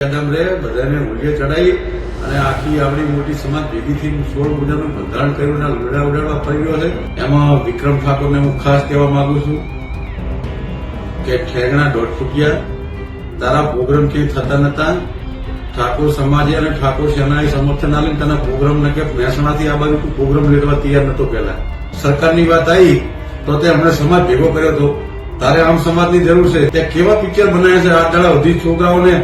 કદમ રે બધાને મૂલ્ય ચડાવી અને આખી આવડી મોટી સમાજ ભેગી થઈ 16 મુજબનું બંધારણ કર્યું અને લડા ઉડાડવા ફરી રહ્યો છે. એમાં વિક્રમ ઠાકોરને હું ખાસ કહેવા માંગુ છું કે ઠેગણા 1.5 ફૂટિયા તારા પ્રોગ્રામ ક્યાંય થતા નતા. ઠાકોર સમાજે અને ઠાકોર સેનાએ સમર્થન આલીને તને પ્રોગ્રામ ને કે મહેસાણાથી આ બાજુ તું પ્રોગ્રામ લેવા તૈયાર નતો. પહેલા સરકારની વાત આવી તો તે હમણાં સમાજ ભેગો કર્યો હતો. તારે આમ સમાજની જરૂર છે. તે કેવા પિક્ચર બનાવ્યા છે આ દાડા સુધી છોકરાઓને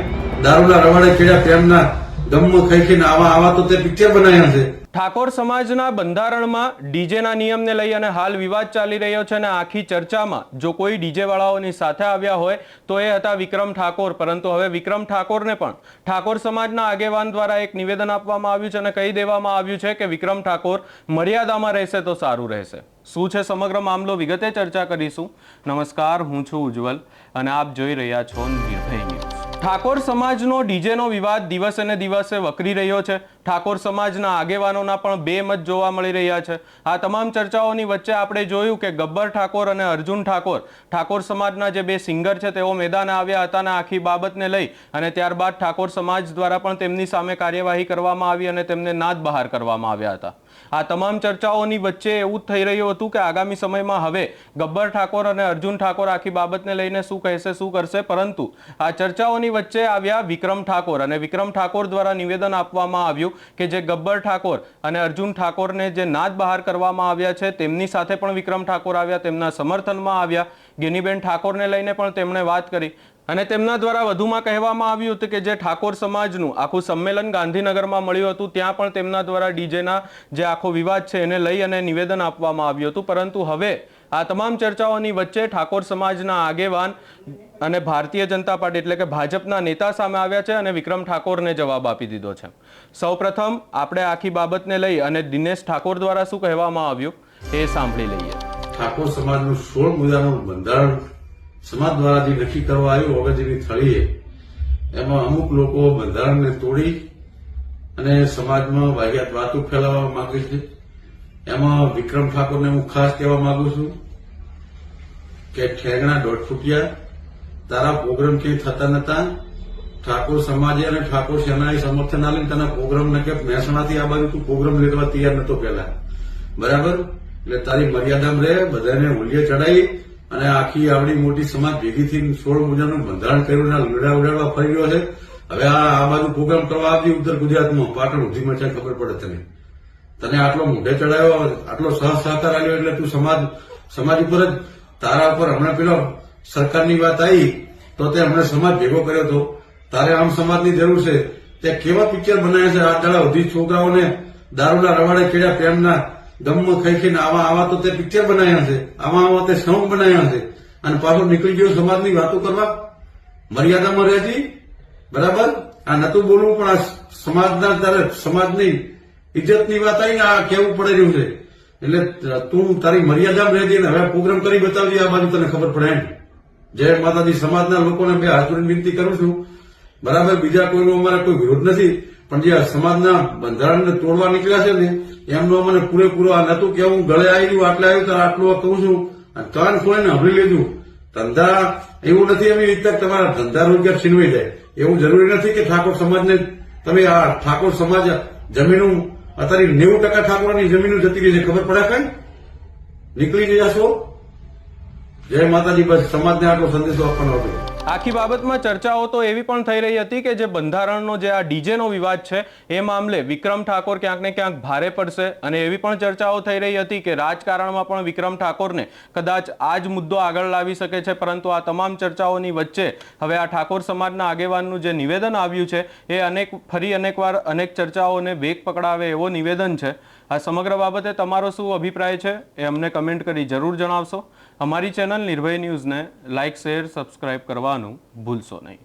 દારૂના રવાડે ચડ્યા પ્રેમના ગમમાં ખાઈ ખાઈને આવા તો તે પિક્ચર બનાવ્યા છે. ઠાકોર સમાજના બંધારણમાં ડીજેના નિયમને લઈ અને હાલ વિવાદ ચાલી રહ્યો છે અને આખી ચર્ચામાં જો કોઈ ડીજે વાળાઓની સાથે આવ્યા હોય તો એ હતા વિક્રમ ઠાકોર. પરંતુ હવે વિક્રમ ઠાકોરને પણ ઠાકોર સમાજના આગેવાન દ્વારા એક નિવેદન આપવામાં આવ્યું છે અને કહી દેવામાં આવ્યું છે કે વિક્રમ ઠાકોર મર્યાદામાં રહેશે તો સારું રહેશે. શું છે સમગ્ર મામલો વિગતે ચર્ચા કરીશું. નમસ્કાર, હું છું ઉજ્જવલ અને આપ જોઈ રહ્યા છો નિર્ભય ન્યૂઝ. ઠાકોર સમાજનો ડીજેનો વિવાદ દિવસે ને દિવસે વકરી રહ્યો છે. ઠાકોર સમાજના આગેવાનોના પણ બે મત જોવા મળી રહ્યા છે. આ તમામ ચર્ચાઓની વચ્ચે આપણે જોયું કે ગબ્બર ઠાકોર અને અર્જુન ઠાકોર, ઠાકોર સમાજના જે બે સિંગર છે તેઓ મેદાને આવ્યા હતા અને આખી બાબતને લઈ અને ત્યારબાદ ઠાકોર સમાજ દ્વારા પણ તેમની સામે કાર્યવાહી કરવામાં આવી અને તેમને નાદ બહાર કરવામાં આવ્યા હતા. આ તમામ ચર્ચાઓની વચ્ચે એવું જ થઈ રહ્યું હતું કે આગામી સમયમાં હવે ગબ્બર ઠાકોર અને અર્જુન ઠાકોર આખી બાબતને લઈને શું કહેશે, શું કરશે. પરંતુ આ ચર્ચાઓની વચ્ચે આવ્યા વિક્રમ ઠાકોર અને વિક્રમ ઠાકોર દ્વારા નિવેદન આપવામાં આવ્યું કે જે ગબ્બર ઠાકોર અને અર્જુન ઠાકોરને જે નાદ બહાર કરવામાં આવ્યા છે તેમની સાથે પણ વિક્રમ ઠાકોર આવ્યા, તેમના સમર્થનમાં આવ્યા. ગેનીબેન ઠાકોરને લઈને પણ તેમણે વાત કરી અને તેમના દ્વારા વધુમાં કહેવામાં આવ્યું હતું કે જે ઠાકોર સમાજનું આખું સંમેલન ગાંધીનગરમાં મળ્યું હતું ત્યાં પણ તેમના દ્વારા ડીજેના જે આખો વિવાદ છે એને લઈ અને નિવેદન આપવામાં આવ્યું હતું. પરંતુ હવે આ તમામ ચર્ચાઓની વચ્ચે ઠાકોર સમાજના આગેવાન અને ભારતીય જનતા પાર્ટી એટલે કે ભાજપના નેતા સામે આવ્યા છે અને વિક્રમ ઠાકોરને જવાબ આપી દીધો છે. સૌપ્રથમ આપણે આખી બાબતને લઈ અને દિનેશ ઠાકોર દ્વારા શું કહેવામાં આવ્યું એ સાંભળી લઈએ. ઠાકોર સમાજનું 16 મુદ્દાનું બંધારણ સમાજ દ્વારા જે નક્કી કરવા આવ્યું અગત્યની થળીએ એમાં અમુક લોકો બંધારણને તોડી અને સમાજમાં વાહિયાત વાતો ફેલાવવા માંગે છે. એમાં વિક્રમ ઠાકોરને હું ખાસ કહેવા માંગુ છું કે ઠેગણા 1.5 ફૂટિયા તારા પ્રોગ્રામ ક્યાંય થતા નતા. ઠાકોર સમાજે અને ઠાકોર સેનાએ સમર્થન આલીને તને પ્રોગ્રામ ને કે મહેસાણાથી આ બાજુ તું પ્રોગ્રામ લેવા તૈયાર નતો. પહેલા બરાબર, એટલે તારી મર્યાદામાં રહે બધાને મૂલ્ય ચડાવી અને આખી આવડી મોટી સમાજ ભેગી થઈ 16 મુજબનું બંધારણ કર્યું અને લડા ઉડાડવા ફરી રહ્યો છે. હવે આ બાજુ પ્રોગ્રામ કરવા આવતી ઉત્તર ગુજરાતમાં પાટણ ઉધીમાં છે ખબર પડે તને આટલો મોઢે ચડાવ્યો, આટલો સહકાર આવ્યો એટલે તું સમાજ ઉપર જ તારા ઉપર હમણાં પેલો સરકારની વાત આવી તો તે હમણાં સમાજ ભેગો કર્યો હતો. તારે આમ સમાજની જરૂર છે. તે કેવા પિક્ચર બનાવ્યા છે આ દાડા સુધી છોકરાઓને દારૂના રવાડે ચડ્યા પ્રેમના ગમમાં ખાઈ ખાઈને આવા તો તે પિક્ચર બનાવ્યા છે. આવા તે સોંગ બનાવ્યા છે અને પાછો નીકળી ગયો સમાજની વાતો કરવા. મર્યાદામાં રહેતી બરાબર. આ નતું બોલવું પણ આ સમાજના તારે સમાજની ઇજ્જતની વાત આવીને આ કેવું પડે રહ્યું છે. એટલે તું તારી મર્યાદામાં રહેતી ને હવે પ્રોગ્રામ કરી બતાવજે આ બાજુ તને ખબર પડે. જય માતાજી. સમાજના લોકોને બે હાથ જોડીને વિનંતી કરું છું બરાબર. બીજા કોઈનો અમારે કોઈ વિરોધ નથી પણ જે સમાજના બંધારણને તોડવા નીકળ્યા છે ને એમનો મને પૂરેપૂરો આ નતું કે હું ગળે આવી ગયું આટલે આવ્યું ત્યારે આટલું કહું છું. કાન ખોલીને સાંભળી લેજો. ધંધા એવું નથી એવી રીતે તમારા ધંધા રોજગાર છીનવાઈ જાય એવું જરૂરી નથી કે ઠાકોર સમાજને તમે આ ઠાકોર સમાજ જમીનો અત્યારે 90% ઠાકોરની જમીનો જતી રહી છે ખબર પડે કઈ નીકળી જશો. જય માતાજી. બસ સમાજને આટલો સંદેશો આપવાનો હતો. આખી બાબતમાં ચર્ચાઓ તો એવી પણ થઈ રહી હતી કે જે બંધારણનો જે આ ડીજેનો વિવાદ છે એ મામલે વિક્રમ ઠાકોર ક્યાંક ને ક્યાંક ભારે પડશે અને એવી પણ ચર્ચાઓ થઈ રહી હતી કે રાજકારણમાં પણ વિક્રમ ઠાકોરને કદાચ આ જ મુદ્દો આગળ લાવી શકે છે. પરંતુ આ તમામ ચર્ચાઓની વચ્ચે હવે આ ઠાકોર સમાજના આગેવાનનું જે નિવેદન આવ્યું છે એ ફરી અનેકવાર અનેક ચર્ચાઓને વેગ પકડાવે એવો નિવેદન છે. આ સમગ્ર બાબતે તમારો શું અભિપ્રાય છે એ અમને કમેન્ટ કરી જરૂર જણાવશો. અમારી ચેનલ નિર્ભય ન્યૂઝને લાઇક, શેર, સબસ્ક્રાઇબ કરવાનું ભૂલશો નહીં.